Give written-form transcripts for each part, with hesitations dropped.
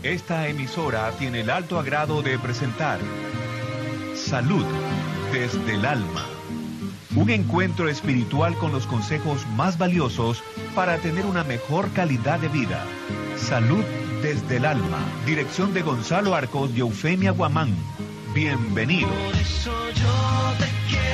Esta emisora tiene el alto agrado de presentar Salud desde el alma. Un encuentro espiritual con los consejos más valiosos para tener una mejor calidad de vida. Salud desde el alma. Dirección de Gonzalo Arcos y Eufemia Guamán. Bienvenidos. Por eso yo te quiero.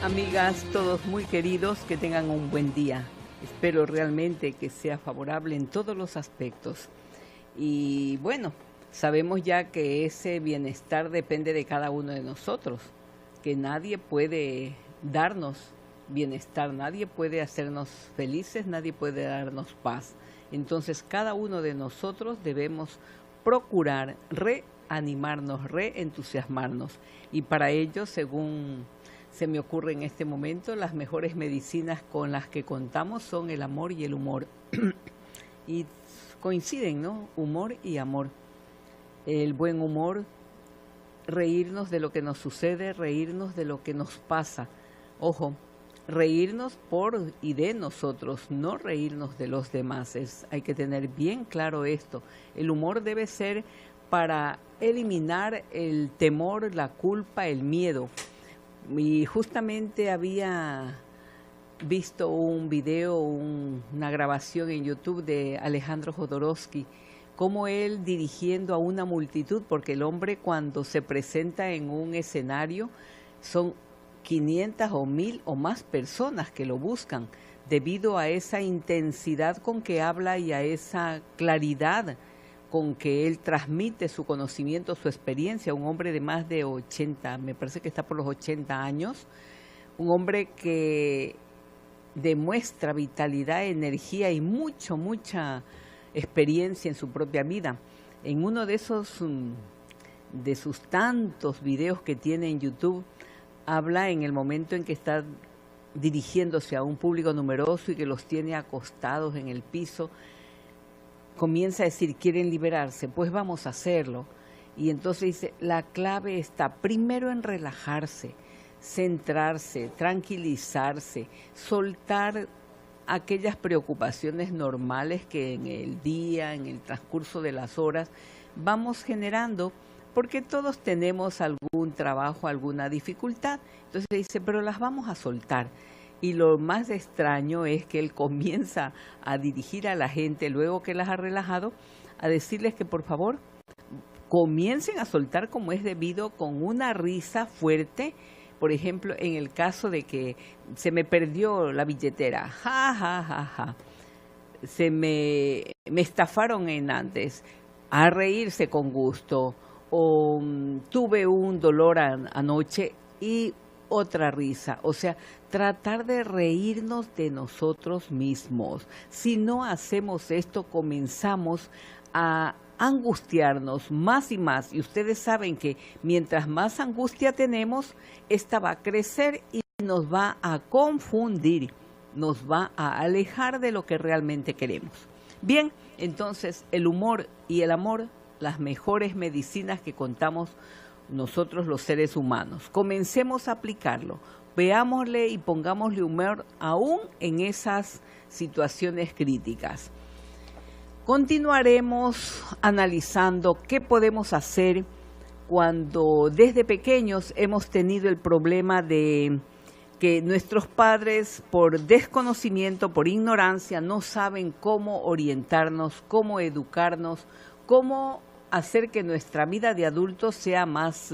Amigas, todos muy queridos, que tengan un buen día. Espero realmente que sea favorable en todos los aspectos. Y bueno, sabemos ya que ese bienestar depende de cada uno de nosotros, que nadie puede darnos bienestar, nadie puede hacernos felices, nadie puede darnos paz. Entonces cada uno de nosotros debemos procurar reanimarnos, reentusiasmarnos. Y para ello, según se me ocurre en este momento, las mejores medicinas con las que contamos son el amor y el humor. Y coinciden, ¿no? Humor y amor. El buen humor, reírnos de lo que nos sucede, reírnos de lo que nos pasa. Ojo, reírnos por y de nosotros, no reírnos de los demás. Hay que tener bien claro esto. El humor debe ser para eliminar el temor, la culpa, el miedo. Y justamente había visto un video, una grabación en YouTube de Alejandro Jodorowsky, cómo él dirigiendo a una multitud, porque el hombre cuando se presenta en un escenario son 500 o 1000 o más personas que lo buscan, debido a esa intensidad con que habla y a esa claridad con que él transmite su conocimiento, su experiencia. Un hombre de más de 80, me parece que está por los 80 años, un hombre que demuestra vitalidad, energía y mucha experiencia en su propia vida. En uno de sus tantos videos que tiene en YouTube, habla en el momento en que está dirigiéndose a un público numeroso y que los tiene acostados en el piso. Comienza a decir, ¿quieren liberarse? Pues vamos a hacerlo. Y entonces dice, la clave está primero en relajarse, centrarse, tranquilizarse, soltar aquellas preocupaciones normales que en el día, en el transcurso de las horas, vamos generando, porque todos tenemos algún trabajo, alguna dificultad. Entonces dice, pero las vamos a soltar. Y lo más extraño es que él comienza a dirigir a la gente, luego que las ha relajado, a decirles que por favor comiencen a soltar como es debido, con una risa fuerte. Por ejemplo, en el caso de que se me perdió la billetera, ja, ja, ja, ja. Me estafaron antes, a reírse con gusto, o tuve un dolor anoche y otra risa. O sea, tratar de reírnos de nosotros mismos. Si no hacemos esto, comenzamos a angustiarnos más y más. Y ustedes saben que mientras más angustia tenemos, esta va a crecer y nos va a confundir, nos va a alejar de lo que realmente queremos. Bien, entonces el humor y el amor, las mejores medicinas que contamos nosotros los seres humanos. Comencemos a aplicarlo, veámosle y pongámosle humor aún en esas situaciones críticas. Continuaremos analizando qué podemos hacer cuando desde pequeños hemos tenido el problema de que nuestros padres, por desconocimiento, por ignorancia, no saben cómo orientarnos, cómo educarnos, cómo hacer que nuestra vida de adultos sea más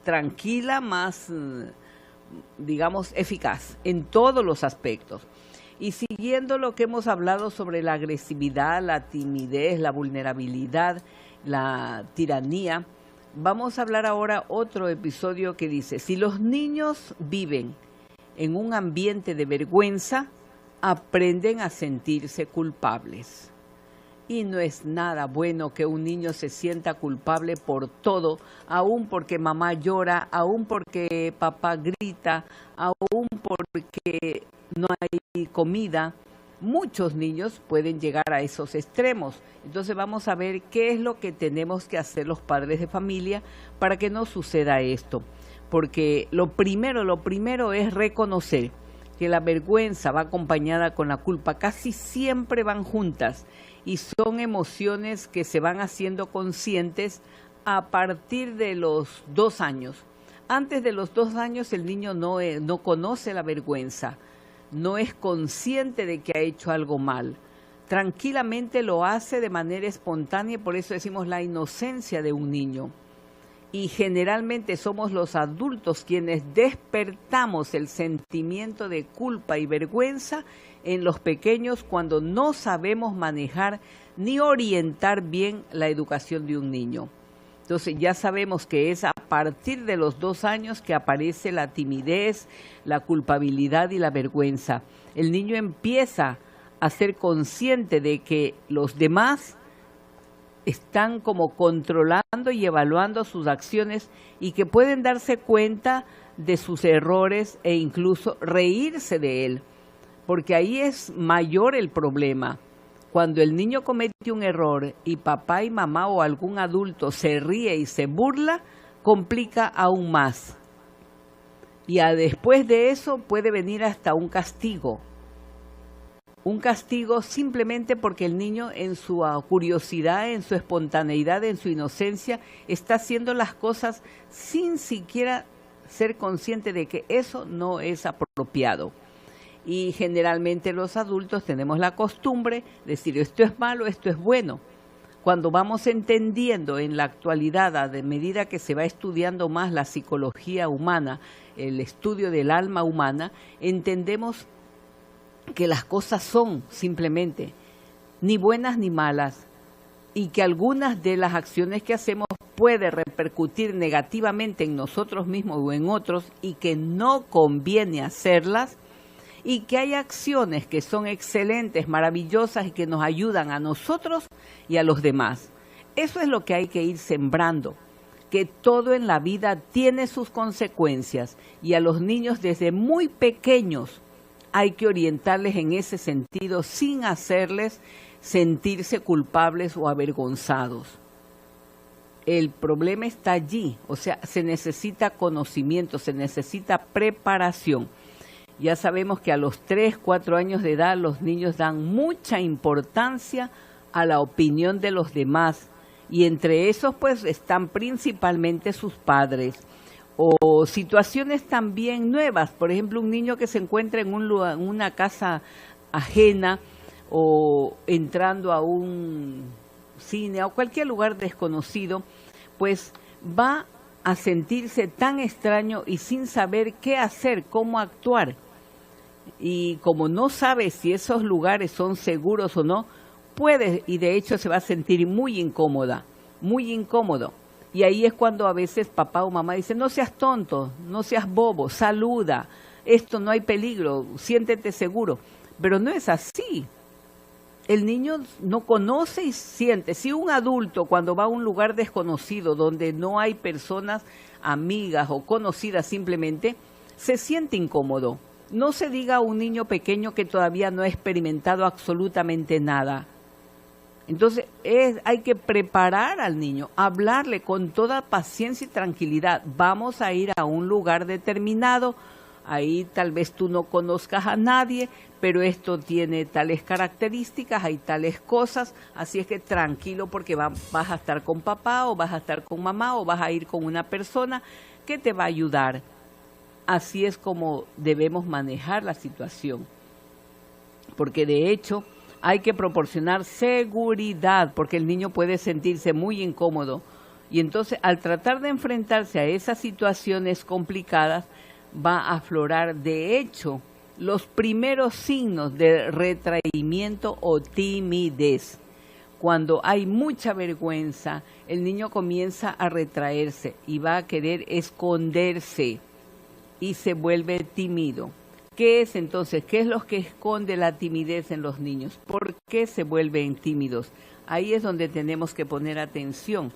tranquila, más, digamos, eficaz en todos los aspectos. Y siguiendo lo que hemos hablado sobre la agresividad, la timidez, la vulnerabilidad, la tiranía, Vamos a hablar ahora otro episodio que dice, si los niños viven en un ambiente de vergüenza, aprenden a sentirse culpables. Y no es nada bueno que un niño se sienta culpable por todo, aún porque mamá llora, aún porque papá grita, aún porque no hay comida. Muchos niños pueden llegar a esos extremos. Entonces vamos a ver qué es lo que tenemos que hacer los padres de familia para que no suceda esto. Porque lo primero es reconocer que la vergüenza va acompañada con la culpa, casi siempre van juntas y son emociones que se van haciendo conscientes a partir de los 2 años. Antes de los 2 años el niño no conoce la vergüenza, no es consciente de que ha hecho algo mal. Tranquilamente lo hace de manera espontánea y por eso decimos la inocencia de un niño. Y generalmente somos los adultos quienes despertamos el sentimiento de culpa y vergüenza en los pequeños cuando no sabemos manejar ni orientar bien la educación de un niño. Entonces ya sabemos que es a partir de los 2 años que aparece la timidez, la culpabilidad y la vergüenza. El niño empieza a ser consciente de que los demás están como controlando y evaluando sus acciones y que pueden darse cuenta de sus errores e incluso reírse de él, porque ahí es mayor el problema. Cuando el niño comete un error y papá y mamá o algún adulto se ríe y se burla, complica aún más. Y después de eso puede venir hasta un castigo. Un castigo simplemente porque el niño en su curiosidad, en su espontaneidad, en su inocencia, está haciendo las cosas sin siquiera ser consciente de que eso no es apropiado. Y generalmente los adultos tenemos la costumbre de decir esto es malo, esto es bueno. Cuando vamos entendiendo en la actualidad, a medida que se va estudiando más la psicología humana, el estudio del alma humana, entendemos que las cosas son simplemente ni buenas ni malas y que algunas de las acciones que hacemos puede repercutir negativamente en nosotros mismos o en otros y que no conviene hacerlas, y que hay acciones que son excelentes, maravillosas y que nos ayudan a nosotros y a los demás. Eso es lo que hay que ir sembrando, que todo en la vida tiene sus consecuencias y a los niños desde muy pequeños hay que orientarles en ese sentido sin hacerles sentirse culpables o avergonzados. El problema está allí, o sea, se necesita conocimiento, se necesita preparación. Ya sabemos que a los 3, 4 años de edad los niños dan mucha importancia a la opinión de los demás y entre esos pues están principalmente sus padres. O situaciones también nuevas, por ejemplo, un niño que se encuentra en una casa ajena o entrando a un cine o cualquier lugar desconocido, pues va a sentirse tan extraño y sin saber qué hacer, cómo actuar. Y como no sabe si esos lugares son seguros o no, puede y de hecho se va a sentir muy incómoda, muy incómodo. Y ahí es cuando a veces papá o mamá dicen, no seas tonto, no seas bobo, saluda, esto no hay peligro, siéntete seguro. Pero no es así. El niño no conoce y siente. Si un adulto cuando va a un lugar desconocido donde no hay personas amigas o conocidas simplemente, se siente incómodo. No se diga a un niño pequeño que todavía no ha experimentado absolutamente nada. Entonces hay que preparar al niño, hablarle con toda paciencia y tranquilidad. Vamos a ir a un lugar determinado, ahí tal vez tú no conozcas a nadie, pero esto tiene tales características, hay tales cosas, así es que tranquilo porque vas a estar con papá o vas a estar con mamá o vas a ir con una persona que te va a ayudar. Así es como debemos manejar la situación, porque de hecho hay que proporcionar seguridad, porque el niño puede sentirse muy incómodo. Y entonces, al tratar de enfrentarse a esas situaciones complicadas, va a aflorar, de hecho, los primeros signos de retraimiento o timidez. cuando hay mucha vergüenza, el niño comienza a retraerse y va a querer esconderse y se vuelve tímido. ¿Qué es entonces? ¿Qué es lo que esconde la timidez en los niños? ¿Por qué se vuelven tímidos? Ahí es donde tenemos que poner atención.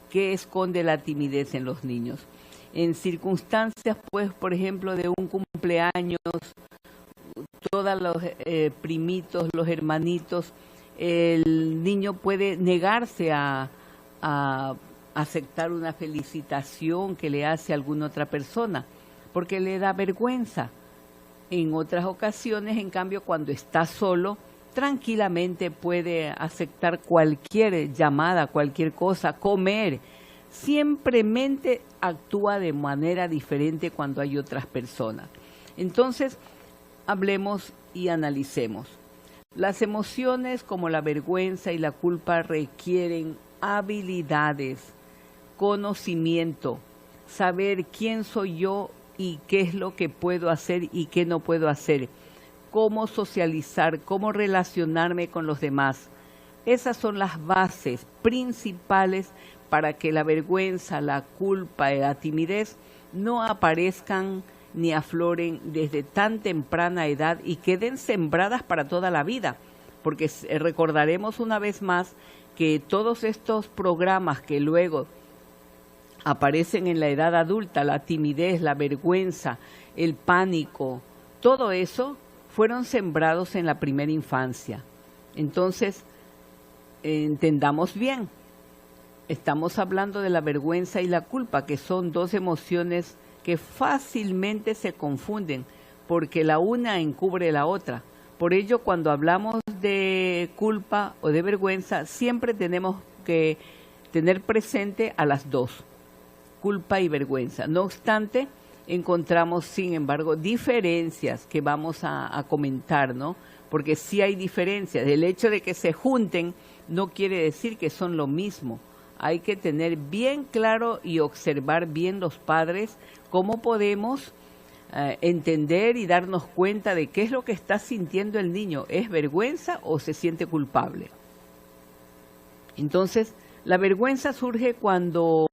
¿Qué esconde la timidez en los niños? En circunstancias, pues, por ejemplo, de un cumpleaños, todos los primitos, los hermanitos, el niño puede negarse a aceptar una felicitación que le hace alguna otra persona, porque le da vergüenza. En otras ocasiones, en cambio, cuando está solo, tranquilamente puede aceptar cualquier llamada, cualquier cosa, comer. Simplemente actúa de manera diferente cuando hay otras personas. Entonces, hablemos y analicemos. Las emociones como la vergüenza y la culpa requieren habilidades, conocimiento, saber quién soy yo y qué es lo que puedo hacer y qué no puedo hacer, cómo socializar, cómo relacionarme con los demás. Esas son las bases principales para que la vergüenza, la culpa y la timidez no aparezcan ni afloren desde tan temprana edad y queden sembradas para toda la vida, porque recordaremos una vez más que todos estos programas que luego aparecen en la edad adulta, la timidez, la vergüenza, el pánico, todo eso fueron sembrados en la primera infancia. Entonces, entendamos bien, estamos hablando de la vergüenza y la culpa, que son dos emociones que fácilmente se confunden, porque la una encubre la otra. Por ello, cuando hablamos de culpa o de vergüenza, siempre tenemos que tener presente a las dos, culpa y vergüenza. No obstante, encontramos, sin embargo, diferencias que vamos a comentar, ¿no? Porque sí hay diferencias. El hecho de que se junten no quiere decir que son lo mismo. Hay que tener bien claro y observar bien los padres cómo podemos entender y darnos cuenta de qué es lo que está sintiendo el niño. ¿Es vergüenza o se siente culpable? Entonces, la vergüenza surge cuando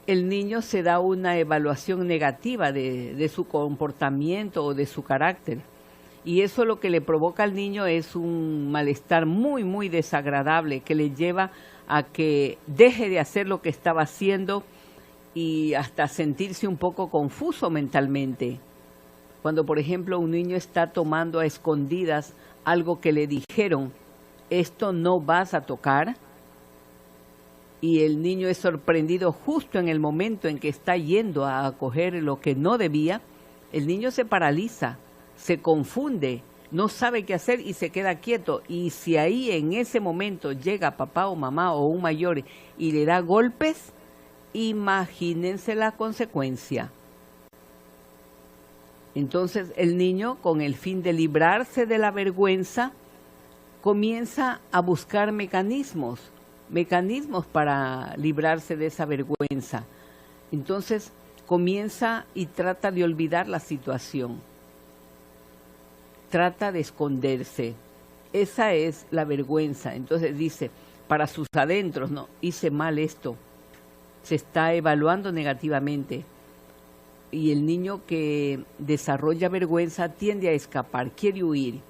el niño se da una evaluación negativa de su comportamiento o de su carácter. Y eso lo que le provoca al niño es un malestar muy, muy desagradable que le lleva a que deje de hacer lo que estaba haciendo y hasta sentirse un poco confuso mentalmente. Cuando, por ejemplo, un niño está tomando a escondidas algo que le dijeron, esto no vas a tocar, y el niño es sorprendido justo en el momento en que está yendo a coger lo que no debía, el niño se paraliza, se confunde, no sabe qué hacer y se queda quieto. Y si ahí en ese momento llega papá o mamá o un mayor y le da golpes, imagínense la consecuencia. Entonces el niño, con el fin de librarse de la vergüenza, comienza a buscar mecanismos para librarse de esa vergüenza. Entonces comienza y trata de olvidar la situación. Trata de esconderse. Esa es la vergüenza. Entonces dice, para sus adentros, no, hice mal esto. Se está evaluando negativamente. Y el niño que desarrolla vergüenza tiende a escapar, quiere huir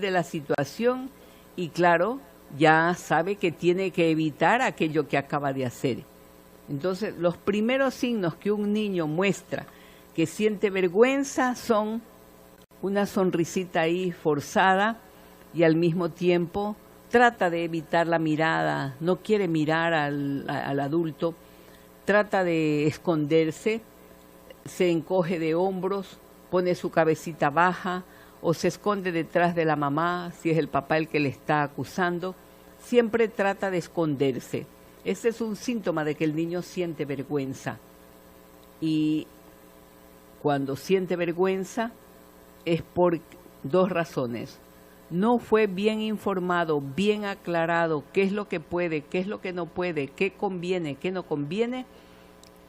de la situación y claro, ya sabe que tiene que evitar aquello que acaba de hacer. Entonces, los primeros signos que un niño muestra que siente vergüenza son una sonrisita ahí forzada y al mismo tiempo trata de evitar la mirada, no quiere mirar al adulto, trata de esconderse, se encoge de hombros, pone su cabecita baja o se esconde detrás de la mamá, si es el papá el que le está acusando, siempre trata de esconderse. Ese es un síntoma de que el niño siente vergüenza. Y cuando siente vergüenza es por dos razones. No fue bien informado, bien aclarado qué es lo que puede, qué es lo que no puede, qué conviene, qué no conviene,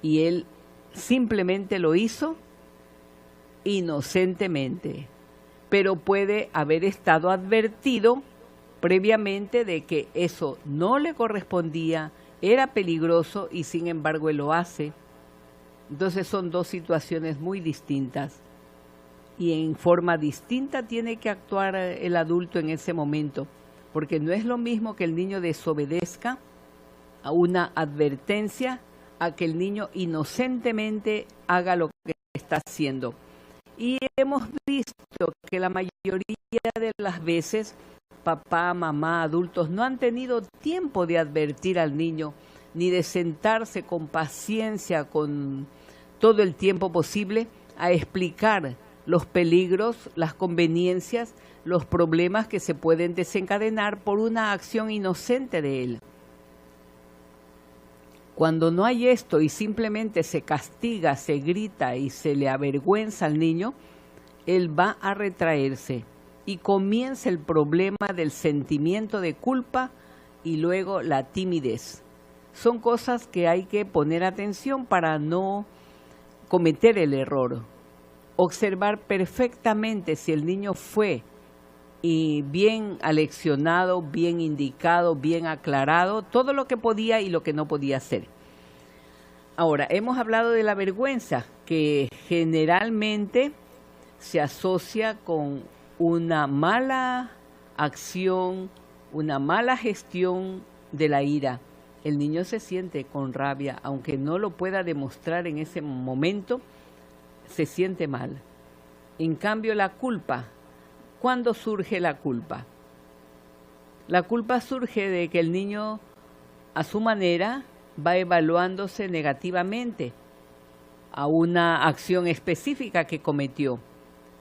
y él simplemente lo hizo inocentemente, pero puede haber estado advertido previamente de que eso no le correspondía, era peligroso y sin embargo él lo hace. Entonces son dos situaciones muy distintas y en forma distinta tiene que actuar el adulto en ese momento, porque no es lo mismo que el niño desobedezca a una advertencia a que el niño inocentemente haga lo que está haciendo. Y hemos visto que la mayoría de las veces papá, mamá, adultos no han tenido tiempo de advertir al niño, ni de sentarse con paciencia, con todo el tiempo posible, a explicar los peligros, las conveniencias, los problemas que se pueden desencadenar por una acción inocente de él. Cuando no hay esto y simplemente se castiga, se grita y se le avergüenza al niño, él va a retraerse y comienza el problema del sentimiento de culpa y luego la timidez. Son cosas que hay que poner atención para no cometer el error. Observar perfectamente si el niño fue y bien aleccionado, bien indicado, bien aclarado, todo lo que podía y lo que no podía hacer. Ahora, hemos hablado de la vergüenza, que generalmente se asocia con una mala acción, una mala gestión de la ira. El niño se siente con rabia, aunque no lo pueda demostrar en ese momento, se siente mal. En cambio, la culpa, ¿cuándo surge la culpa? La culpa surge de que el niño, a su manera, va evaluándose negativamente a una acción específica que cometió.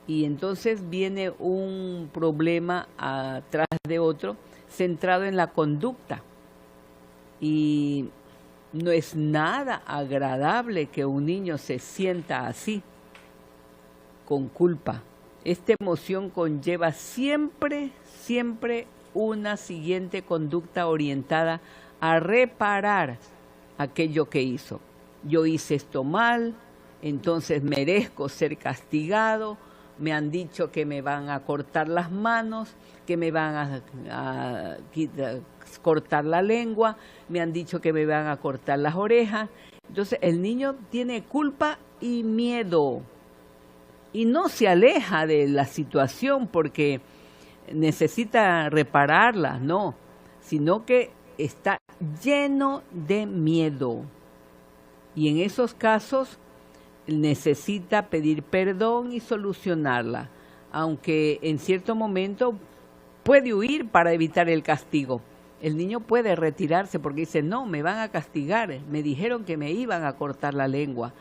Y entonces viene un problema atrás de otro, centrado en la conducta. Y no es nada agradable que un niño se sienta así, con culpa. Esta emoción conlleva siempre una siguiente conducta orientada a reparar aquello que hizo. Yo hice esto mal, entonces merezco ser castigado, me han dicho que me van a cortar las manos, que me van a cortar la lengua, me han dicho que me van a cortar las orejas. Entonces el niño tiene culpa y miedo y no se aleja de la situación porque necesita repararla, no, sino que está lleno de miedo. Y en esos casos necesita pedir perdón y solucionarla, aunque en cierto momento puede huir para evitar el castigo. El niño puede retirarse porque dice, no, me van a castigar, me dijeron que me iban a cortar la lengua.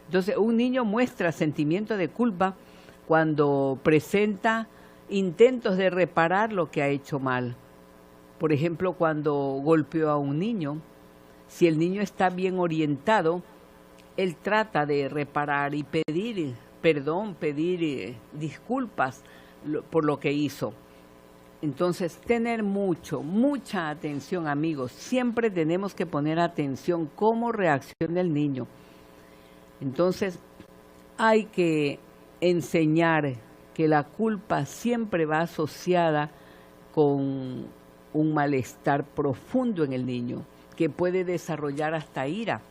Entonces, un niño muestra sentimiento de culpa cuando presenta intentos de reparar lo que ha hecho mal. Por ejemplo, cuando golpeó a un niño, si el niño está bien orientado, él trata de reparar y pedir perdón, pedir disculpas por lo que hizo. Entonces, tener mucha atención, amigos. Siempre tenemos que poner atención cómo reacciona el niño. Entonces, hay que enseñar que la culpa siempre va asociada con un malestar profundo en el niño, que puede desarrollar hasta ira,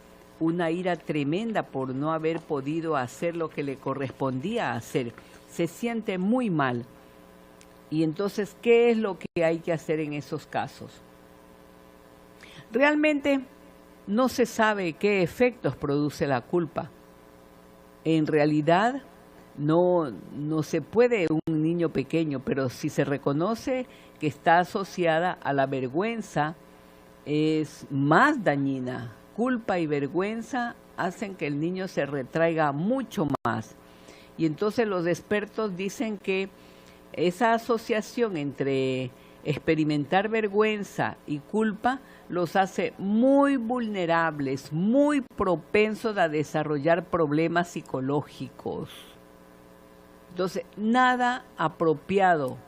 una ira tremenda por no haber podido hacer lo que le correspondía hacer. Se siente muy mal. Y entonces, ¿qué es lo que hay que hacer en esos casos? Realmente no se sabe qué efectos produce la culpa. En realidad no se puede un niño pequeño, pero si se reconoce que está asociada a la vergüenza, es más dañina. Culpa y vergüenza hacen que el niño se retraiga mucho más. Y entonces los expertos dicen que esa asociación entre experimentar vergüenza y culpa los hace muy vulnerables, muy propensos a desarrollar problemas psicológicos. Entonces, nada apropiado,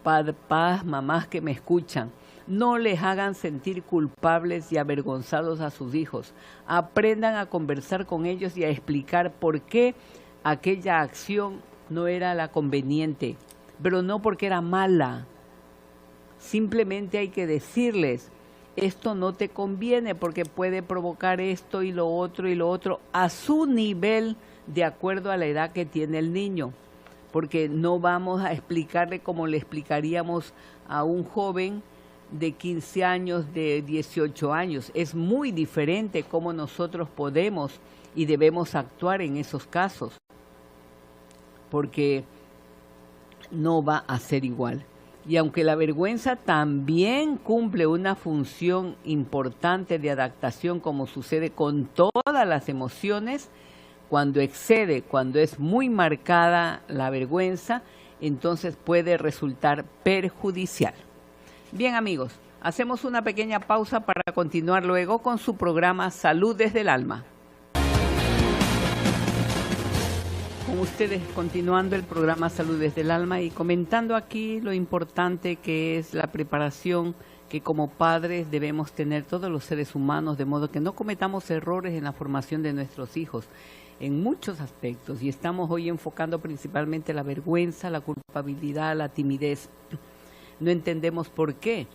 papás, mamás que me escuchan, no les hagan sentir culpables y avergonzados a sus hijos. Aprendan a conversar con ellos y a explicar por qué aquella acción no era la conveniente, pero no porque era mala, Simplemente hay que decirles, esto no te conviene porque puede provocar esto y lo otro a su nivel, de acuerdo a la edad que tiene el niño. Porque no vamos a explicarle como le explicaríamos a un joven de 15 años, de 18 años. Es muy diferente cómo nosotros podemos y debemos actuar en esos casos, porque no va a ser igual. Y aunque la vergüenza también cumple una función importante de adaptación, como sucede con todas las emociones, cuando excede, cuando es muy marcada la vergüenza, entonces puede resultar perjudicial. Bien, amigos, hacemos una pequeña pausa para continuar luego con su programa Salud desde el Alma. Con ustedes continuando el programa Salud desde el Alma y comentando aquí lo importante que es la preparación que como padres debemos tener todos los seres humanos, de modo que no cometamos errores en la formación de nuestros hijos en muchos aspectos. Y estamos hoy enfocando principalmente la vergüenza, la culpabilidad, la timidez. No entendemos por qué.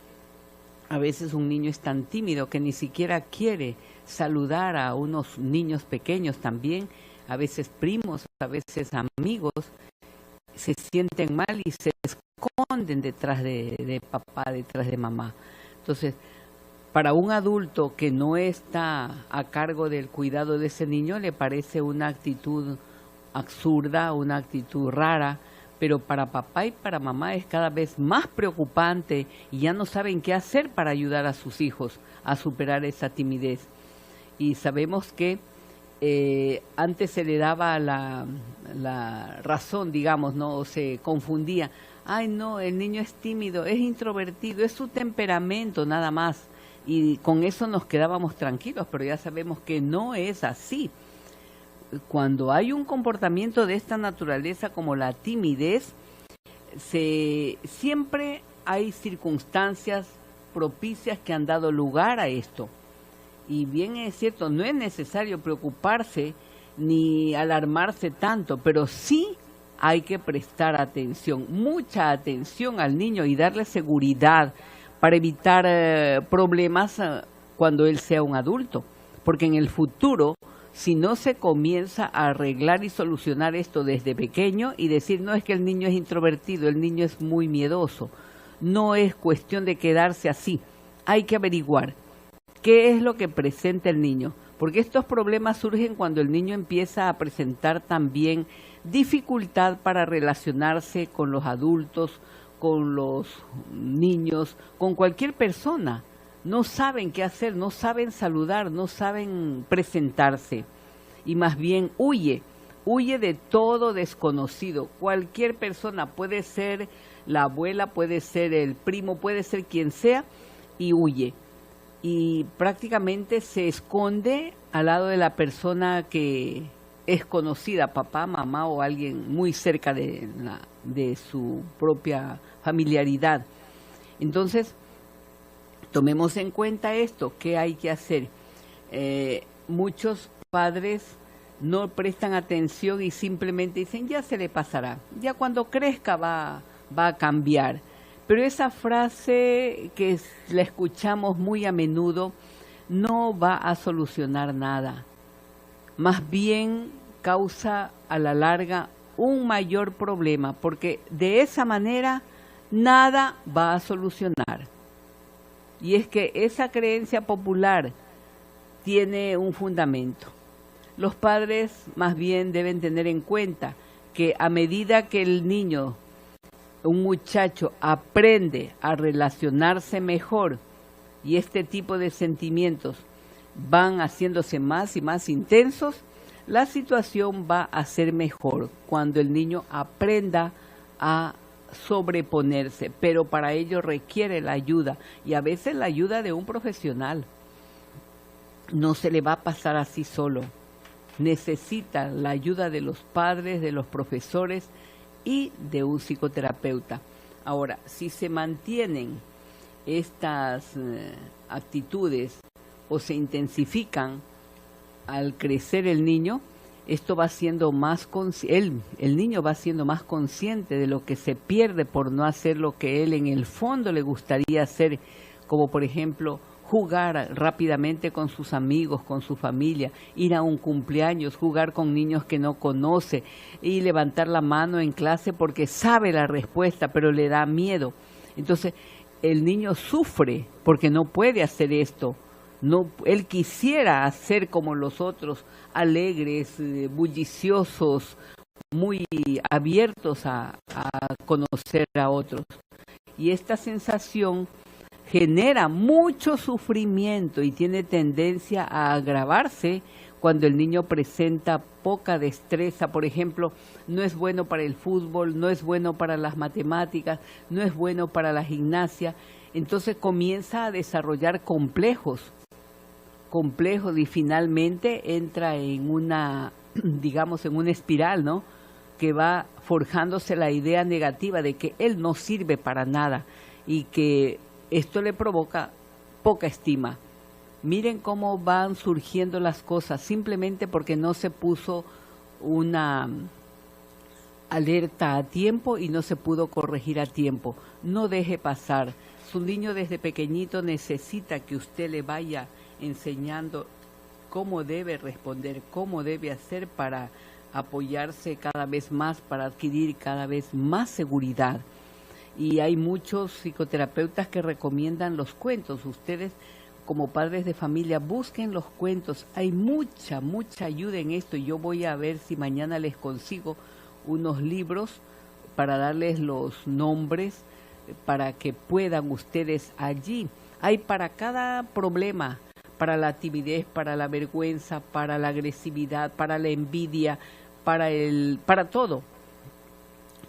A veces un niño es tan tímido que ni siquiera quiere saludar a unos niños pequeños también. A veces primos, a veces amigos, se sienten mal y se esconden detrás de papá, detrás de mamá. Entonces, para un adulto que no está a cargo del cuidado de ese niño, le parece una actitud absurda, una actitud rara, pero para papá y para mamá es cada vez más preocupante y ya no saben qué hacer para ayudar a sus hijos a superar esa timidez. Y sabemos que antes se le daba la razón, digamos, ¿no? O se confundía. Ay, no, el niño es tímido, es introvertido, es su temperamento nada más. Y con eso nos quedábamos tranquilos, pero ya sabemos que no es así. Cuando hay un comportamiento de esta naturaleza como la timidez, siempre hay circunstancias propicias que han dado lugar a esto. Y bien es cierto, no es necesario preocuparse ni alarmarse tanto, pero sí hay que prestar atención, mucha atención al niño y darle seguridad para evitar problemas cuando él sea un adulto. Porque en el futuro, si no se comienza a arreglar y solucionar esto desde pequeño y decir, no es que el niño es introvertido, el niño es muy miedoso, no es cuestión de quedarse así, hay que averiguar qué es lo que presenta el niño, porque estos problemas surgen cuando el niño empieza a presentar también dificultad para relacionarse con los adultos, con los niños, con cualquier persona. No saben qué hacer, no saben saludar, no saben presentarse y más bien huye de todo desconocido. Cualquier persona, puede ser la abuela, puede ser el primo, puede ser quien sea, y huye. Y prácticamente se esconde al lado de la persona que es conocida, papá, mamá o alguien muy cerca de su propia familiaridad. Entonces, tomemos en cuenta esto, ¿qué hay que hacer? Muchos padres no prestan atención y simplemente dicen, ya se le pasará, ya cuando crezca va a cambiar. Pero esa frase que la escuchamos muy a menudo no va a solucionar nada. Más bien causa a la larga un mayor problema, porque de esa manera nada va a solucionar. Y es que esa creencia popular tiene un fundamento. Los padres más bien deben tener en cuenta que a medida que el niño, un muchacho, aprende a relacionarse mejor y este tipo de sentimientos van haciéndose más y más intensos, la situación va a ser mejor cuando el niño aprenda a sobreponerse, pero para ello requiere la ayuda y a veces la ayuda de un profesional. No se le va a pasar así solo. Necesita la ayuda de los padres, de los profesores y de un psicoterapeuta. Ahora, si se mantienen estas actitudes o se intensifican al crecer el niño, esto va siendo más el niño va siendo más consciente de lo que se pierde por no hacer lo que él en el fondo le gustaría hacer, como por ejemplo jugar rápidamente con sus amigos, con su familia, ir a un cumpleaños, jugar con niños que no conoce y levantar la mano en clase porque sabe la respuesta, pero le da miedo. Entonces, el niño sufre porque no puede hacer esto. No, él quisiera ser como los otros, alegres, bulliciosos, muy abiertos a conocer a otros. Y esta sensación genera mucho sufrimiento y tiene tendencia a agravarse cuando el niño presenta poca destreza. Por ejemplo, no es bueno para el fútbol, no es bueno para las matemáticas, no es bueno para la gimnasia. Entonces comienza a desarrollar complejos y finalmente entra en una, digamos, en una espiral, ¿no?, que va forjándose la idea negativa de que él no sirve para nada y que esto le provoca poca estima. Miren cómo van surgiendo las cosas simplemente porque no se puso una alerta a tiempo y no se pudo corregir a tiempo. No deje pasar. Su niño desde pequeñito necesita que usted le vaya enseñando cómo debe responder, cómo debe hacer para apoyarse cada vez más, para adquirir cada vez más seguridad. Y hay muchos psicoterapeutas que recomiendan los cuentos. Ustedes, como padres de familia, busquen los cuentos. Hay mucha ayuda en esto. Yo voy a ver si mañana les consigo unos libros para darles los nombres, para que puedan ustedes allí. Hay para cada problema, para la timidez, para la vergüenza, para la agresividad, para la envidia, para todo.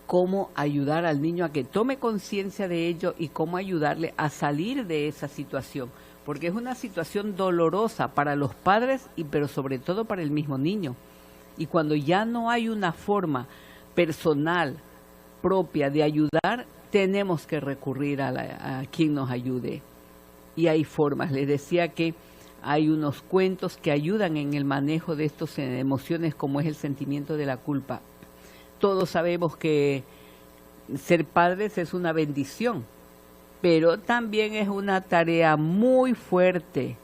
Cómo ayudar al niño a que tome conciencia de ello y cómo ayudarle a salir de esa situación, porque es una situación dolorosa para los padres pero sobre todo para el mismo niño. Y cuando ya no hay una forma personal propia de ayudar, tenemos que recurrir a quien nos ayude. Y hay formas. Les decía que hay unos cuentos que ayudan en el manejo de estas emociones, como es el sentimiento de la culpa. Todos sabemos que ser padres es una bendición, pero también es una tarea muy fuerte,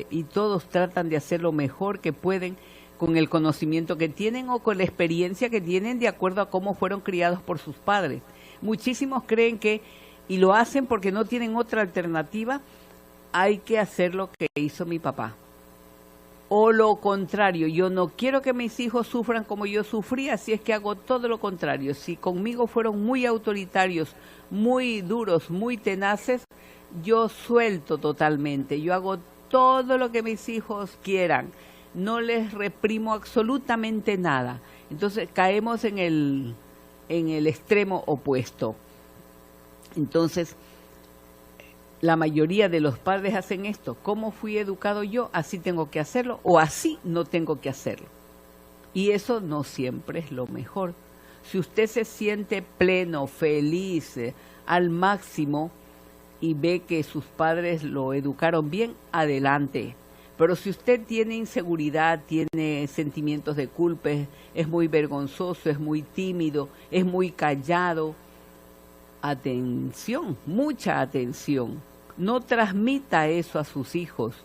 y todos tratan de hacer lo mejor que pueden con el conocimiento que tienen o con la experiencia que tienen de acuerdo a cómo fueron criados por sus padres. Muchísimos creen que, y lo hacen porque no tienen otra alternativa, hay que hacer lo que hizo mi papá. O lo contrario, yo no quiero que mis hijos sufran como yo sufrí, así es que hago todo lo contrario. Si conmigo fueron muy autoritarios, muy duros, muy tenaces, yo suelto totalmente. Yo hago todo lo que mis hijos quieran. No les reprimo absolutamente nada. Entonces caemos en el extremo opuesto. Entonces, la mayoría de los padres hacen esto. ¿Cómo fui educado yo? Así tengo que hacerlo o así no tengo que hacerlo. Y eso no siempre es lo mejor. Si usted se siente pleno, feliz, al máximo y ve que sus padres lo educaron bien, adelante. Pero si usted tiene inseguridad, tiene sentimientos de culpa, es muy vergonzoso, es muy tímido, es muy callado, atención, mucha atención. No transmita eso a sus hijos.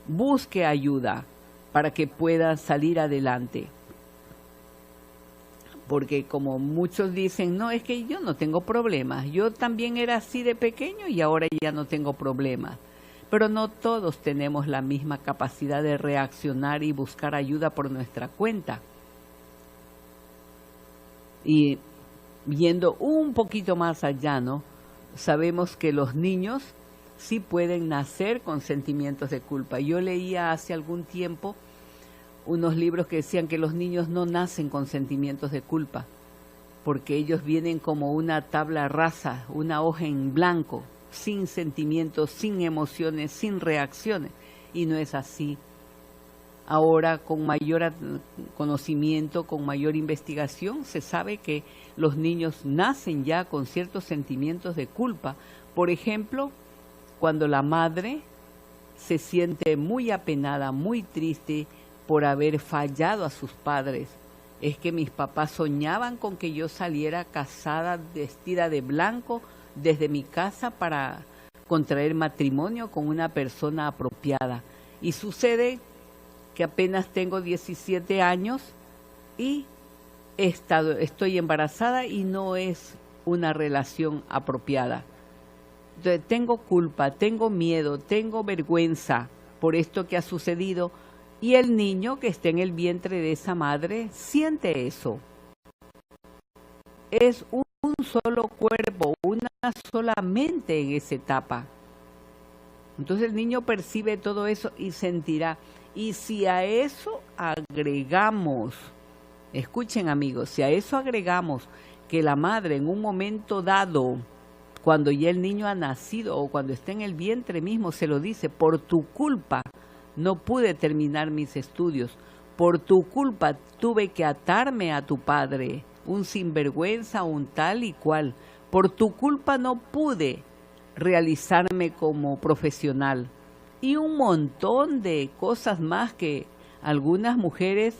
Busque ayuda para que pueda salir adelante. Porque como muchos dicen, no, es que yo no tengo problemas. Yo también era así de pequeño y ahora ya no tengo problemas. Pero no todos tenemos la misma capacidad de reaccionar y buscar ayuda por nuestra cuenta. Y viendo un poquito más allá, ¿no? Sabemos que los niños sí pueden nacer con sentimientos de culpa. Yo leía hace algún tiempo unos libros que decían que los niños no nacen con sentimientos de culpa, porque ellos vienen como una tabla rasa, una hoja en blanco, sin sentimientos, sin emociones, sin reacciones, y no es así. Ahora, con mayor conocimiento, con mayor investigación, se sabe que los niños nacen ya con ciertos sentimientos de culpa. Por ejemplo, cuando la madre se siente muy apenada, muy triste por haber fallado a sus padres. Es que mis papás soñaban con que yo saliera casada, vestida de blanco, desde mi casa para contraer matrimonio con una persona apropiada. Y sucede que apenas tengo 17 años y estoy embarazada y no es una relación apropiada. Entonces, tengo culpa, tengo miedo, tengo vergüenza por esto que ha sucedido, y el niño que está en el vientre de esa madre siente eso. Es un solo cuerpo, una sola mente en esa etapa. Entonces el niño percibe todo eso y sentirá. Y si a eso agregamos, escuchen amigos, si a eso agregamos que la madre en un momento dado, cuando ya el niño ha nacido o cuando está en el vientre mismo, se lo dice: por tu culpa no pude terminar mis estudios, por tu culpa tuve que atarme a tu padre, un sinvergüenza, un tal y cual, por tu culpa no pude realizarme como profesional, y un montón de cosas más que algunas mujeres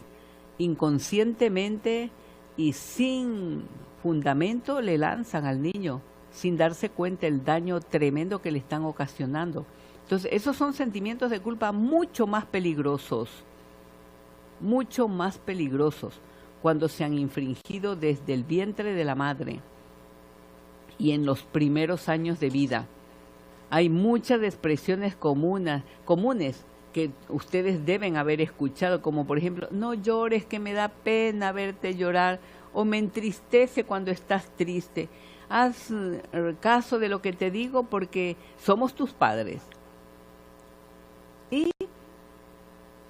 inconscientemente y sin fundamento le lanzan al niño, sin darse cuenta el daño tremendo que le están ocasionando. Entonces, esos son sentimientos de culpa mucho más peligrosos cuando se han infringido desde el vientre de la madre y en los primeros años de vida. Hay muchas expresiones comunes que ustedes deben haber escuchado, como por ejemplo: no llores, que me da pena verte llorar, o me entristece cuando estás triste. Haz caso de lo que te digo porque somos tus padres. Y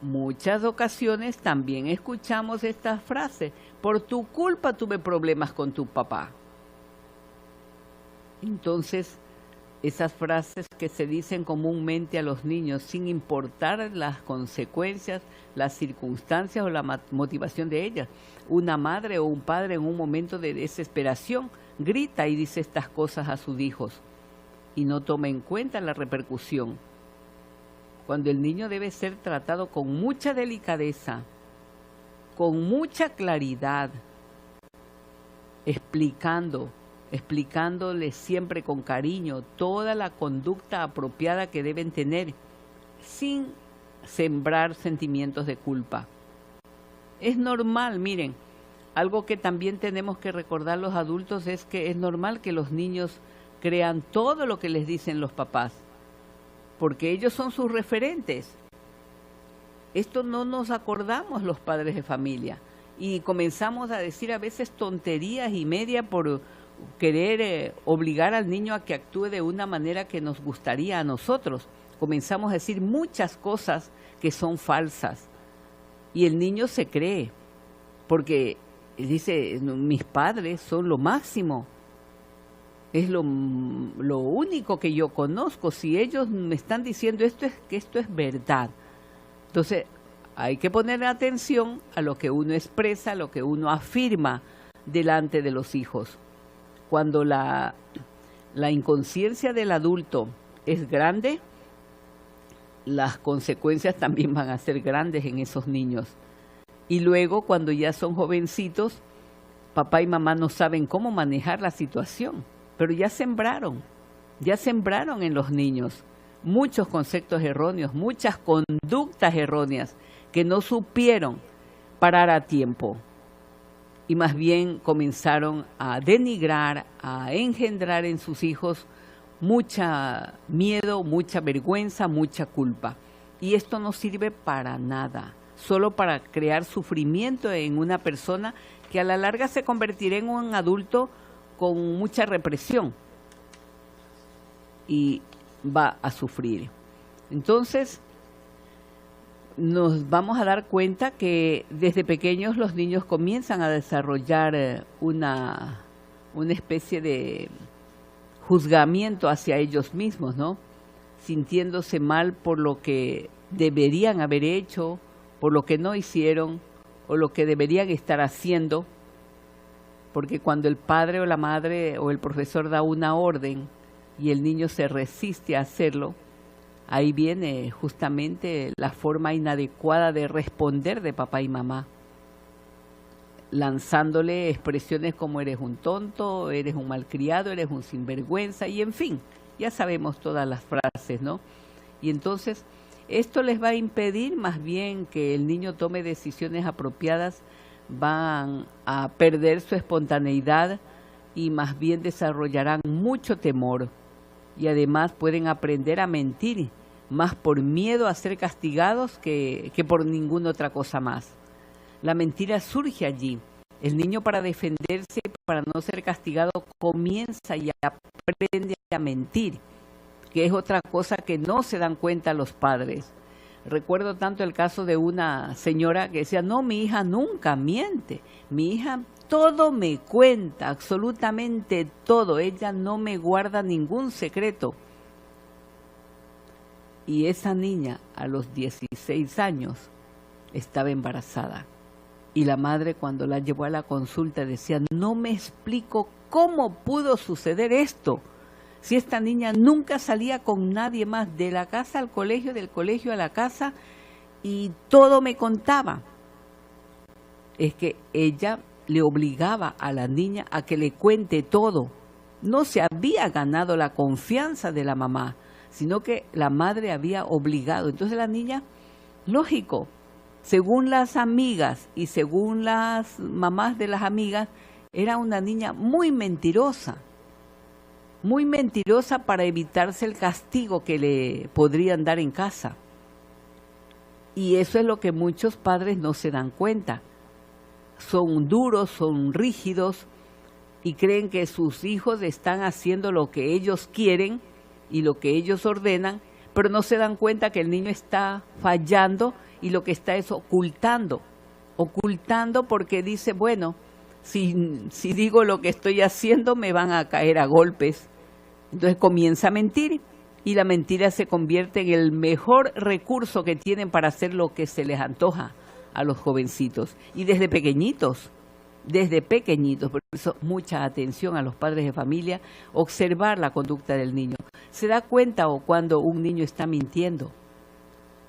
muchas ocasiones también escuchamos esta frase: por tu culpa tuve problemas con tu papá. Entonces, esas frases que se dicen comúnmente a los niños sin importar las consecuencias, las circunstancias o la motivación de ellas. Una madre o un padre en un momento de desesperación grita y dice estas cosas a sus hijos y no toma en cuenta la repercusión. Cuando el niño debe ser tratado con mucha delicadeza, con mucha claridad, explicándole siempre con cariño toda la conducta apropiada que deben tener, sin sembrar sentimientos de culpa. Es normal, miren, algo que también tenemos que recordar los adultos es que es normal que los niños crean todo lo que les dicen los papás, porque ellos son sus referentes. Esto no nos acordamos los padres de familia y comenzamos a decir a veces tonterías y media por querer obligar al niño a que actúe de una manera que nos gustaría a nosotros. Comenzamos a decir muchas cosas que son falsas y el niño se cree porque dice: mis padres son lo máximo. Es lo único que yo conozco. Si ellos me están diciendo esto, es que esto es verdad. Entonces, hay que poner atención a lo que uno expresa, a lo que uno afirma delante de los hijos. Cuando la inconsciencia del adulto es grande, las consecuencias también van a ser grandes en esos niños. Y luego, cuando ya son jovencitos, papá y mamá no saben cómo manejar la situación. Pero ya sembraron en los niños muchos conceptos erróneos, muchas conductas erróneas que no supieron parar a tiempo y más bien comenzaron a denigrar, a engendrar en sus hijos mucha miedo, mucha vergüenza, mucha culpa. Y esto no sirve para nada, solo para crear sufrimiento en una persona que a la larga se convertirá en un adulto con mucha represión y va a sufrir. Entonces, nos vamos a dar cuenta que desde pequeños los niños comienzan a desarrollar una especie de juzgamiento hacia ellos mismos, ¿no? Sintiéndose mal por lo que deberían haber hecho, por lo que no hicieron o lo que deberían estar haciendo. Porque cuando el padre o la madre o el profesor da una orden y el niño se resiste a hacerlo, ahí viene justamente la forma inadecuada de responder de papá y mamá, lanzándole expresiones como eres un tonto, eres un malcriado, eres un sinvergüenza, y en fin, ya sabemos todas las frases, ¿no? Y entonces, esto les va a impedir más bien que el niño tome decisiones apropiadas, van a perder su espontaneidad y más bien desarrollarán mucho temor, y además pueden aprender a mentir, más por miedo a ser castigados que por ninguna otra cosa más. La mentira surge allí. El niño, para defenderse, para no ser castigado, comienza y aprende a mentir, que es otra cosa que no se dan cuenta los padres. Recuerdo tanto el caso de una señora que decía, no, mi hija nunca miente, mi hija todo me cuenta, absolutamente todo, ella no me guarda ningún secreto. Y esa niña a los 16 años estaba embarazada. Y la madre, cuando la llevó a la consulta, decía, no me explico cómo pudo suceder esto. Si esta niña nunca salía con nadie más, de la casa al colegio, del colegio a la casa, y todo me contaba. Es que ella le obligaba a la niña a que le cuente todo. No se había ganado la confianza de la mamá, sino que la madre había obligado. Entonces la niña, lógico, según las amigas y según las mamás de las amigas, era una niña muy mentirosa para evitarse el castigo que le podrían dar en casa. Y eso es lo que muchos padres no se dan cuenta. Son duros, son rígidos y creen que sus hijos están haciendo lo que ellos quieren y lo que ellos ordenan, pero no se dan cuenta que el niño está fallando y lo que está es ocultando porque dice, bueno, si digo lo que estoy haciendo me van a caer a golpes. Entonces comienza a mentir y la mentira se convierte en el mejor recurso que tienen para hacer lo que se les antoja a los jovencitos. Y desde pequeñitos, por eso mucha atención a los padres de familia, observar la conducta del niño. Se da cuenta o cuando un niño está mintiendo.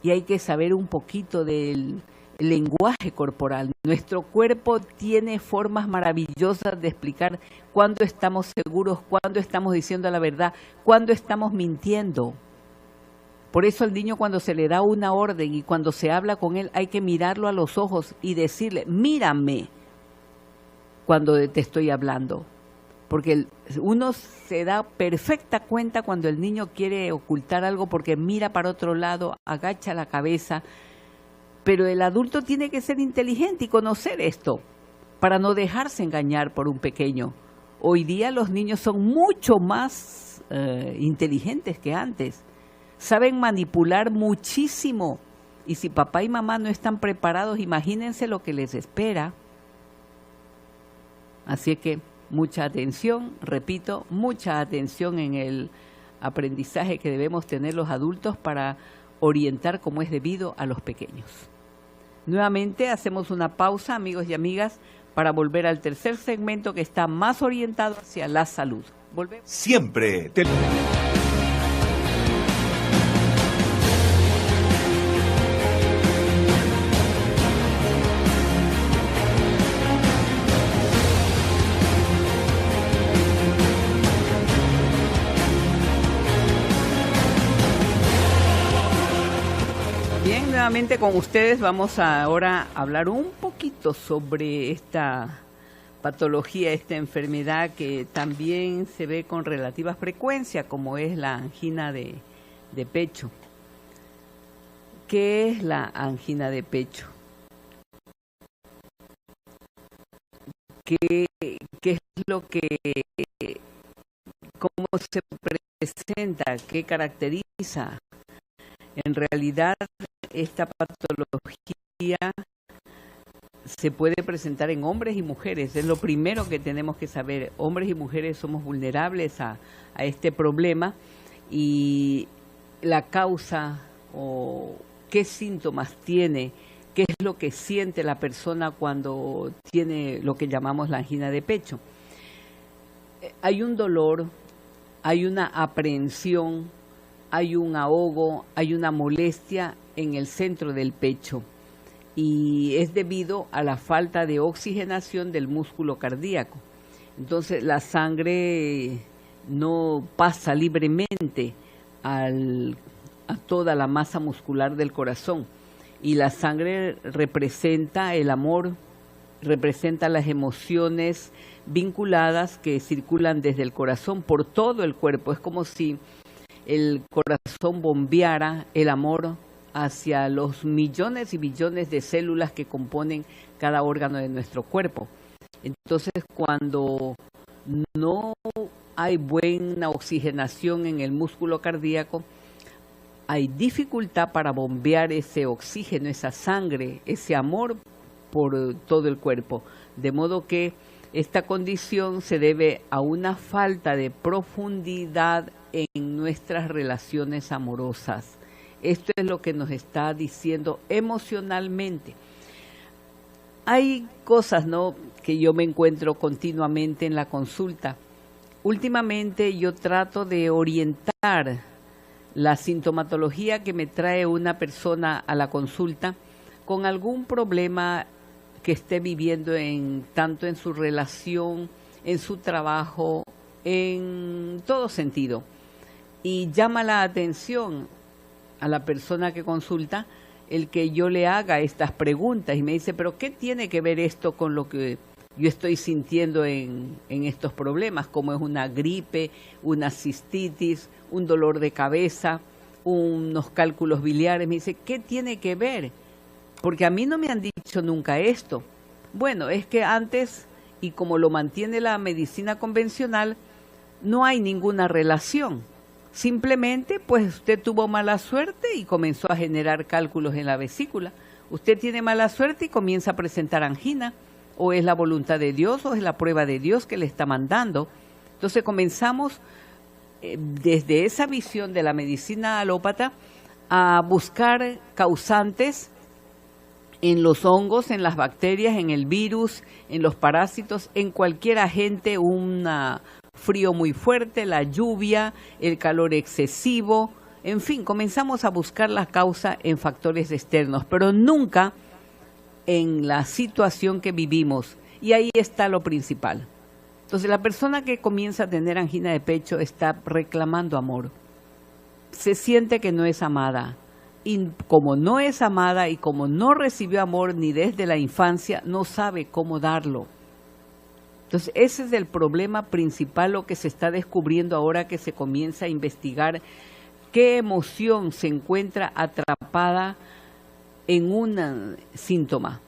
Y hay que saber un poquito del lenguaje corporal. Nuestro cuerpo tiene formas maravillosas de explicar cuándo estamos seguros, cuándo estamos diciendo la verdad, cuándo estamos mintiendo. Por eso al niño, cuando se le da una orden y cuando se habla con él, hay que mirarlo a los ojos y decirle, mírame cuando te estoy hablando. Porque uno se da perfecta cuenta cuando el niño quiere ocultar algo porque mira para otro lado, agacha la cabeza. Pero el adulto tiene que ser inteligente y conocer esto para no dejarse engañar por un pequeño. Hoy día los niños son mucho más inteligentes que antes. Saben manipular muchísimo. Y si papá y mamá no están preparados, imagínense lo que les espera. Así que mucha atención, repito, mucha atención en el aprendizaje que debemos tener los adultos para orientar como es debido a los pequeños. Nuevamente hacemos una pausa, amigos y amigas, para volver al tercer segmento que está más orientado hacia la salud. Volvemos. Siempre te... Nuevamente con ustedes vamos ahora a hablar un poquito sobre esta patología, esta enfermedad que también se ve con relativa frecuencia, como es la angina de pecho. ¿Qué es la angina de pecho? ¿Qué es lo que, cómo se presenta, qué caracteriza? En realidad, esta patología se puede presentar en hombres y mujeres. Es lo primero que tenemos que saber. Hombres y mujeres somos vulnerables a este problema, y la causa o qué síntomas tiene, qué es lo que siente la persona cuando tiene lo que llamamos la angina de pecho. Hay un dolor, hay una aprehensión, hay un ahogo, hay una molestia en el centro del pecho y es debido a la falta de oxigenación del músculo cardíaco. Entonces la sangre no pasa libremente a toda la masa muscular del corazón y la sangre representa el amor, representa las emociones vinculadas que circulan desde el corazón por todo el cuerpo. Es como si el corazón bombeara el amor hacia los millones y billones de células que componen cada órgano de nuestro cuerpo. Entonces, cuando no hay buena oxigenación en el músculo cardíaco, hay dificultad para bombear ese oxígeno, esa sangre, ese amor por todo el cuerpo. De modo que esta condición se debe a una falta de profundidad en nuestras relaciones amorosas. Esto es lo que nos está diciendo emocionalmente. Hay cosas, ¿no?, que yo me encuentro continuamente en la consulta. Últimamente yo trato de orientar la sintomatología que me trae una persona a la consulta con algún problema que esté viviendo tanto en su relación, en su trabajo, en todo sentido. Y llama la atención a la persona que consulta el que yo le haga estas preguntas y me dice, pero ¿qué tiene que ver esto con lo que yo estoy sintiendo en estos problemas? Como es una gripe, una cistitis, un dolor de cabeza, unos cálculos biliares. Me dice, ¿qué tiene que ver? Porque a mí no me han dicho nunca esto. Bueno, es que antes, y como lo mantiene la medicina convencional, no hay ninguna relación. Simplemente, pues usted tuvo mala suerte y comenzó a generar cálculos en la vesícula. Usted tiene mala suerte y comienza a presentar angina. O es la voluntad de Dios o es la prueba de Dios que le está mandando. Entonces comenzamos desde esa visión de la medicina alópata a buscar causantes en los hongos, en las bacterias, en el virus, en los parásitos, en cualquier agente, un frío muy fuerte, la lluvia, el calor excesivo, en fin, comenzamos a buscar la causa en factores externos, pero nunca en la situación que vivimos, y ahí está lo principal. Entonces la persona que comienza a tener angina de pecho está reclamando amor, se siente que no es amada, y como no es amada y como no recibió amor ni desde la infancia, no sabe cómo darlo. Entonces ese es el problema principal, lo que se está descubriendo ahora que se comienza a investigar qué emoción se encuentra atrapada en un síntoma,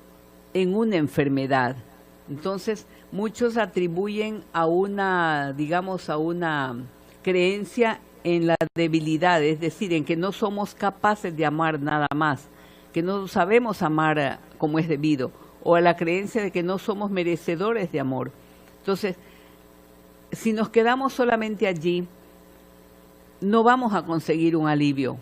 en una enfermedad. Entonces muchos atribuyen a una, digamos, a una creencia en la debilidad, es decir, en que no somos capaces de amar nada más, que no sabemos amar como es debido, o a la creencia de que no somos merecedores de amor. Entonces, si nos quedamos solamente allí, no vamos a conseguir un alivio.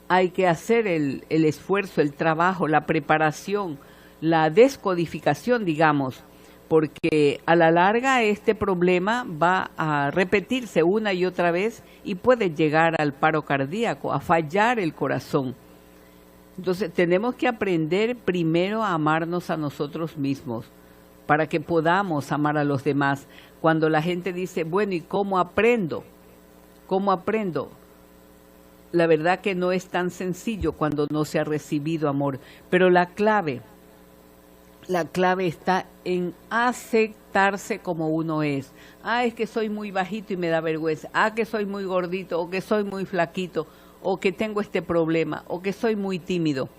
Hay que hacer el esfuerzo, el trabajo, la preparación, la descodificación, digamos, porque a la larga este problema va a repetirse una y otra vez y puede llegar al paro cardíaco, a fallar el corazón. Entonces tenemos que aprender primero a amarnos a nosotros mismos para que podamos amar a los demás. Cuando la gente dice, bueno, ¿y cómo aprendo? ¿Cómo aprendo? La verdad que no es tan sencillo cuando no se ha recibido amor, pero la clave está en aceptarse como uno es. Es que soy muy bajito y me da vergüenza. Que soy muy gordito, o que soy muy flaquito, o que tengo este problema, o que soy muy tímido.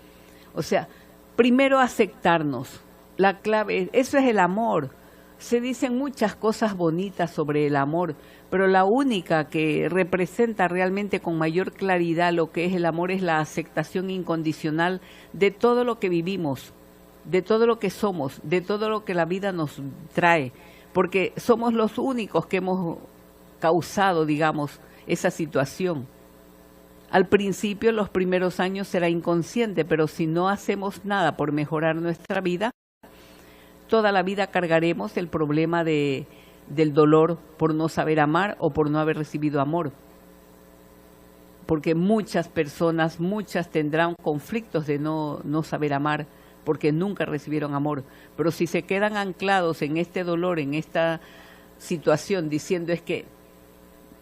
O sea, primero aceptarnos. La clave, eso es el amor. Se dicen muchas cosas bonitas sobre el amor, pero la única que representa realmente con mayor claridad lo que es el amor es la aceptación incondicional de todo lo que vivimos, de todo lo que somos, de todo lo que la vida nos trae, porque somos los únicos que hemos causado, digamos, esa situación. Al principio, los primeros años será inconsciente, pero si no hacemos nada por mejorar nuestra vida, toda la vida cargaremos el problema del dolor por no saber amar o por no haber recibido amor. porque muchas personas, muchas tendrán conflictos de no saber amar, porque nunca recibieron amor. Pero si se quedan anclados en este dolor, en esta situación, diciendo es que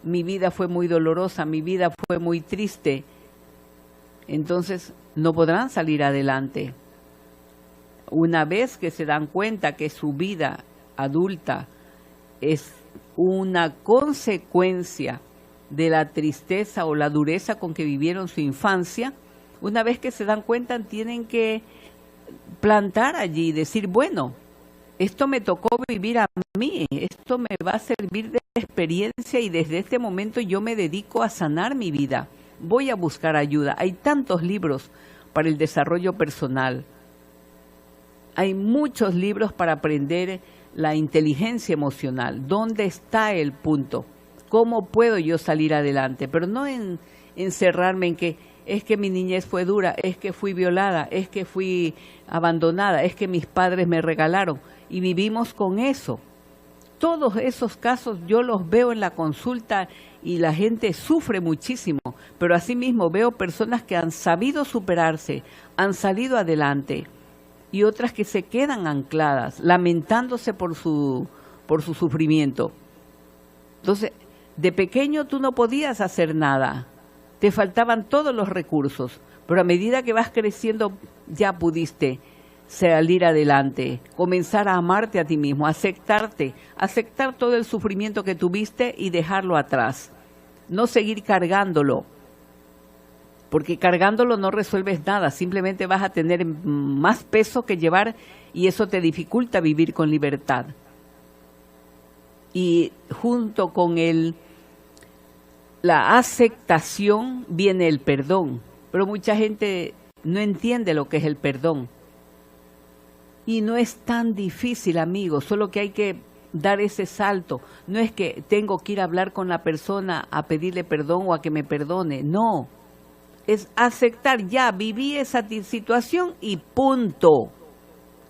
mi vida fue muy dolorosa, mi vida fue muy triste, entonces no podrán salir adelante. Una vez que se dan cuenta que su vida adulta es una consecuencia de la tristeza o la dureza con que vivieron su infancia, una vez que se dan cuenta tienen que plantar allí y decir, bueno, esto me tocó vivir a mí, esto me va a servir de experiencia y desde este momento yo me dedico a sanar mi vida, voy a buscar ayuda. Hay tantos libros para el desarrollo personal, hay muchos libros para aprender la inteligencia emocional. ¿Dónde está el punto? ¿Cómo puedo yo salir adelante? Pero no en encerrarme en que es que mi niñez fue dura, es que fui violada, es que fui abandonada, es que mis padres me regalaron. Y vivimos con eso. Todos esos casos yo los veo en la consulta y la gente sufre muchísimo. Pero asimismo veo personas que han sabido superarse, han salido adelante. Y otras que se quedan ancladas, lamentándose por su sufrimiento. Entonces, de pequeño tú no podías hacer nada, te faltaban todos los recursos, pero a medida que vas creciendo ya pudiste salir adelante, comenzar a amarte a ti mismo, aceptarte, aceptar todo el sufrimiento que tuviste y dejarlo atrás, no seguir cargándolo. Porque cargándolo no resuelves nada, simplemente vas a tener más peso que llevar y eso te dificulta vivir con libertad. Y junto con la aceptación viene el perdón, pero mucha gente no entiende lo que es el perdón. Y no es tan difícil, amigos, solo que hay que dar ese salto. No es que tengo que ir a hablar con la persona a pedirle perdón o a que me perdone, no. Es aceptar, ya viví esa situación y punto.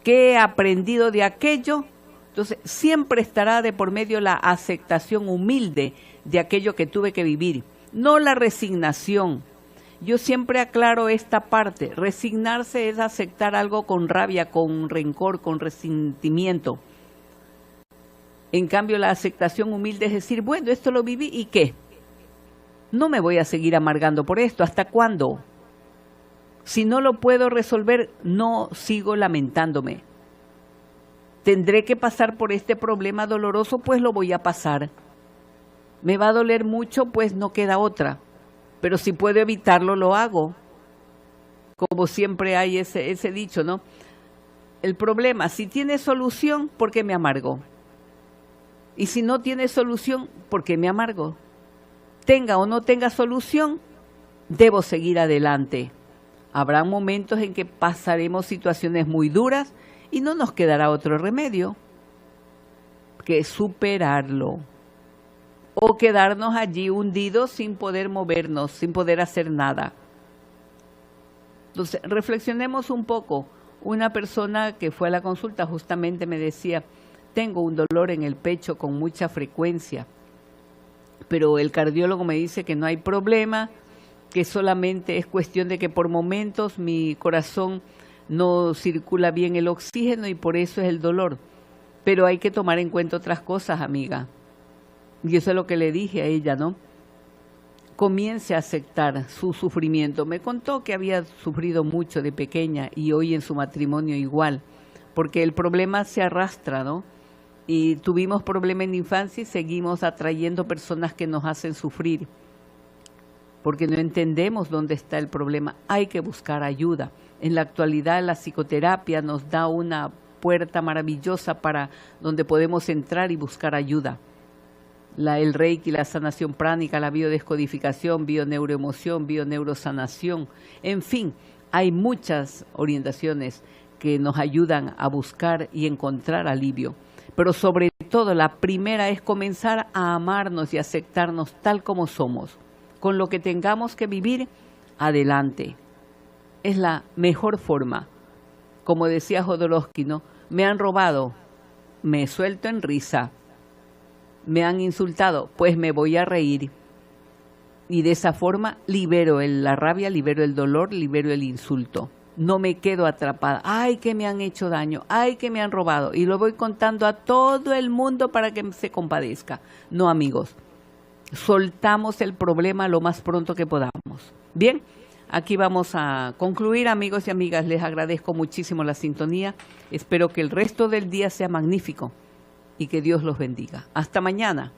¿Qué he aprendido de aquello? Entonces, siempre estará de por medio la aceptación humilde de aquello que tuve que vivir, no la resignación. Yo siempre aclaro esta parte. Resignarse es aceptar algo con rabia, con rencor, con resentimiento. En cambio, la aceptación humilde es decir, bueno, esto lo viví, ¿y qué? No me voy a seguir amargando por esto. ¿Hasta cuándo? Si no lo puedo resolver, no sigo lamentándome. Tendré que pasar por este problema doloroso, pues lo voy a pasar. Me va a doler mucho, pues no queda otra. Pero si puedo evitarlo, lo hago. Como siempre hay ese dicho, ¿no? El problema, si tiene solución, ¿por qué me amargo? Y si no tiene solución, ¿por qué me amargo? Tenga o no tenga solución, debo seguir adelante. Habrá momentos en que pasaremos situaciones muy duras y no nos quedará otro remedio que superarlo. O quedarnos allí hundidos sin poder movernos, sin poder hacer nada. Entonces, reflexionemos un poco. Una persona que fue a la consulta justamente me decía, tengo un dolor en el pecho con mucha frecuencia, pero el cardiólogo me dice que no hay problema, que solamente es cuestión de que por momentos mi corazón no circula bien el oxígeno y por eso es el dolor. Pero hay que tomar en cuenta otras cosas, amiga. Y eso es lo que le dije a ella, ¿no? Comience a aceptar su sufrimiento. Me contó que había sufrido mucho de pequeña y hoy en su matrimonio igual, porque el problema se arrastra, ¿no? Y tuvimos problemas en la infancia y seguimos atrayendo personas que nos hacen sufrir, porque no entendemos dónde está el problema. Hay que buscar ayuda. En la actualidad la psicoterapia nos da una puerta maravillosa para donde podemos entrar y buscar ayuda. El Reiki, la sanación pránica, la biodescodificación, bioneuroemoción, bioneurosanación, en fin, hay muchas orientaciones que nos ayudan a buscar y encontrar alivio. Pero sobre todo la primera es comenzar a amarnos y aceptarnos tal como somos. Con lo que tengamos que vivir, adelante. Es la mejor forma. Como decía Jodorowsky, ¿no? Me han robado, me suelto en risa. Me han insultado, pues me voy a reír. Y de esa forma libero la rabia, libero el dolor, libero el insulto. No me quedo atrapada. Ay, que me han hecho daño. Ay, que me han robado. Y lo voy contando a todo el mundo para que se compadezca. No, amigos. Soltamos el problema lo más pronto que podamos. Bien, aquí vamos a concluir, amigos y amigas. Les agradezco muchísimo la sintonía. Espero que el resto del día sea magnífico y que Dios los bendiga. Hasta mañana.